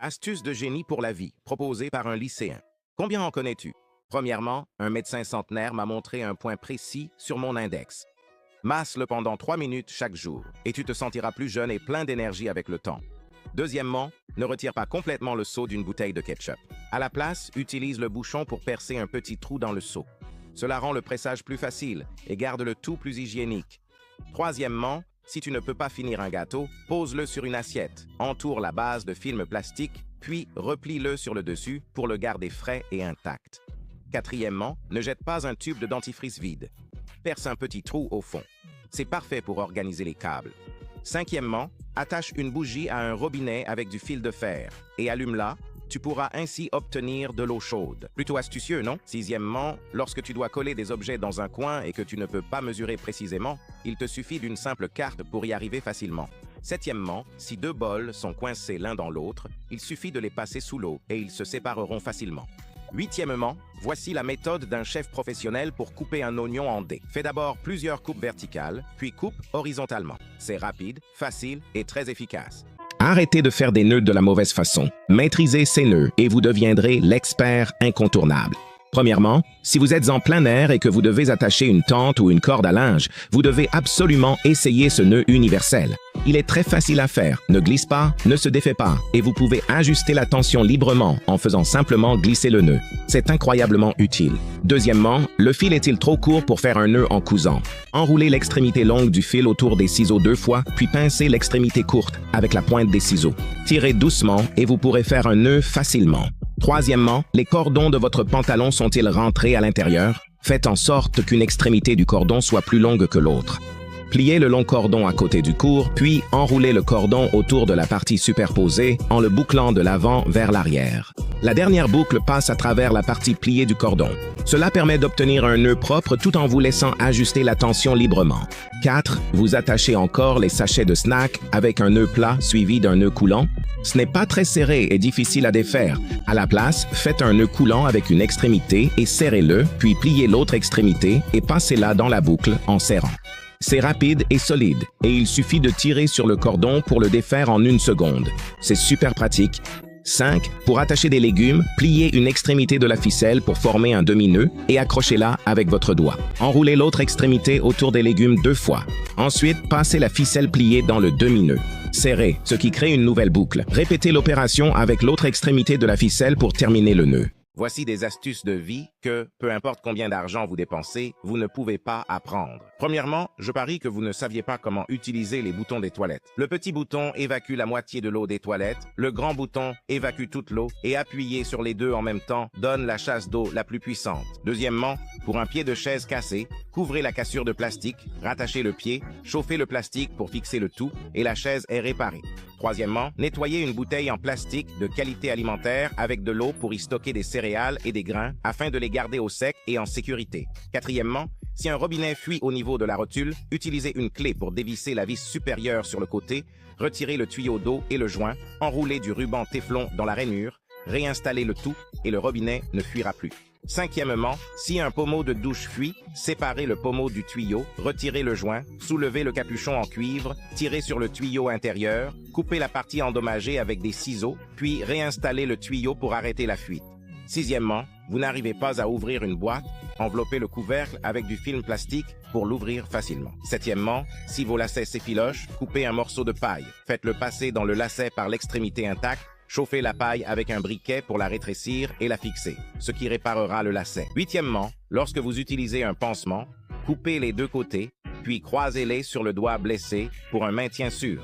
Astuce de génie pour la vie, proposée par un lycéen. Combien en connais-tu? Premièrement, un médecin centenaire m'a montré un point précis sur mon index. Masse-le pendant 3 minutes chaque jour, et tu te sentiras plus jeune et plein d'énergie avec le temps. Deuxièmement, ne retire pas complètement le seau d'une bouteille de ketchup. À la place, utilise le bouchon pour percer un petit trou dans le seau. Cela rend le pressage plus facile et garde le tout plus hygiénique. Troisièmement, si tu ne peux pas finir un gâteau, pose-le sur une assiette, entoure la base de film plastique, puis replie-le sur le dessus pour le garder frais et intact. Quatrièmement, ne jette pas un tube de dentifrice vide. Perce un petit trou au fond. C'est parfait pour organiser les câbles. Cinquièmement, attache une bougie à un robinet avec du fil de fer et allume-la. Tu pourras ainsi obtenir de l'eau chaude. Plutôt astucieux, non? Sixièmement, lorsque tu dois coller des objets dans un coin et que tu ne peux pas mesurer précisément, il te suffit d'une simple carte pour y arriver facilement. Septièmement, si 2 bols sont coincés l'un dans l'autre, il suffit de les passer sous l'eau et ils se sépareront facilement. Huitièmement, voici la méthode d'un chef professionnel pour couper un oignon en dés. Fais d'abord plusieurs coupes verticales, puis coupe horizontalement. C'est rapide, facile et très efficace. Arrêtez de faire des nœuds de la mauvaise façon. Maîtrisez ces nœuds et vous deviendrez l'expert incontournable. Premièrement, si vous êtes en plein air et que vous devez attacher une tente ou une corde à linge, vous devez absolument essayer ce nœud universel. Il est très facile à faire, ne glisse pas, ne se défait pas, et vous pouvez ajuster la tension librement en faisant simplement glisser le nœud. C'est incroyablement utile. Deuxièmement, le fil est-il trop court pour faire un nœud en cousant? Enroulez l'extrémité longue du fil autour des ciseaux 2 fois, puis pincez l'extrémité courte avec la pointe des ciseaux. Tirez doucement et vous pourrez faire un nœud facilement. Troisièmement, les cordons de votre pantalon sont-ils rentrés à l'intérieur? Faites en sorte qu'une extrémité du cordon soit plus longue que l'autre. Pliez le long cordon à côté du court, puis enroulez le cordon autour de la partie superposée en le bouclant de l'avant vers l'arrière. La dernière boucle passe à travers la partie pliée du cordon. Cela permet d'obtenir un nœud propre tout en vous laissant ajuster la tension librement. 4. Vous attachez encore les sachets de snack avec un nœud plat suivi d'un nœud coulant. Ce n'est pas très serré et difficile à défaire. À la place, faites un nœud coulant avec une extrémité et serrez-le, puis pliez l'autre extrémité et passez-la dans la boucle en serrant. C'est rapide et solide, et il suffit de tirer sur le cordon pour le défaire en 1 seconde. C'est super pratique. 5. Pour attacher des légumes, pliez une extrémité de la ficelle pour former un demi-nœud et accrochez-la avec votre doigt. Enroulez l'autre extrémité autour des légumes 2 fois. Ensuite, passez la ficelle pliée dans le demi-nœud. Serrez, ce qui crée une nouvelle boucle. Répétez l'opération avec l'autre extrémité de la ficelle pour terminer le nœud. Voici des astuces de vie que, peu importe combien d'argent vous dépensez, vous ne pouvez pas apprendre. Premièrement, je parie que vous ne saviez pas comment utiliser les boutons des toilettes. Le petit bouton évacue la moitié de l'eau des toilettes, le grand bouton évacue toute l'eau et appuyer sur les deux en même temps donne la chasse d'eau la plus puissante. Deuxièmement, pour un pied de chaise cassé, couvrez la cassure de plastique, rattachez le pied, chauffez le plastique pour fixer le tout et la chaise est réparée. Troisièmement, nettoyez une bouteille en plastique de qualité alimentaire avec de l'eau pour y stocker des céréales et des grains afin de les garder au sec et en sécurité. Quatrièmement, si un robinet fuit au niveau de la rotule, utilisez une clé pour dévisser la vis supérieure sur le côté, retirez le tuyau d'eau et le joint, enroulez du ruban téflon dans la rainure, réinstallez le tout et le robinet ne fuira plus. Cinquièmement, si un pommeau de douche fuit, séparez le pommeau du tuyau, retirez le joint, soulevez le capuchon en cuivre, tirez sur le tuyau intérieur, coupez la partie endommagée avec des ciseaux, puis réinstallez le tuyau pour arrêter la fuite. Sixièmement, vous n'arrivez pas à ouvrir une boîte, enveloppez le couvercle avec du film plastique pour l'ouvrir facilement. Septièmement, si vos lacets s'effilochent, coupez un morceau de paille, faites-le passer dans le lacet par l'extrémité intacte. Chauffez la paille avec un briquet pour la rétrécir et la fixer, ce qui réparera le lacet. Huitièmement, lorsque vous utilisez un pansement, coupez les 2 côtés, puis croisez-les sur le doigt blessé pour un maintien sûr.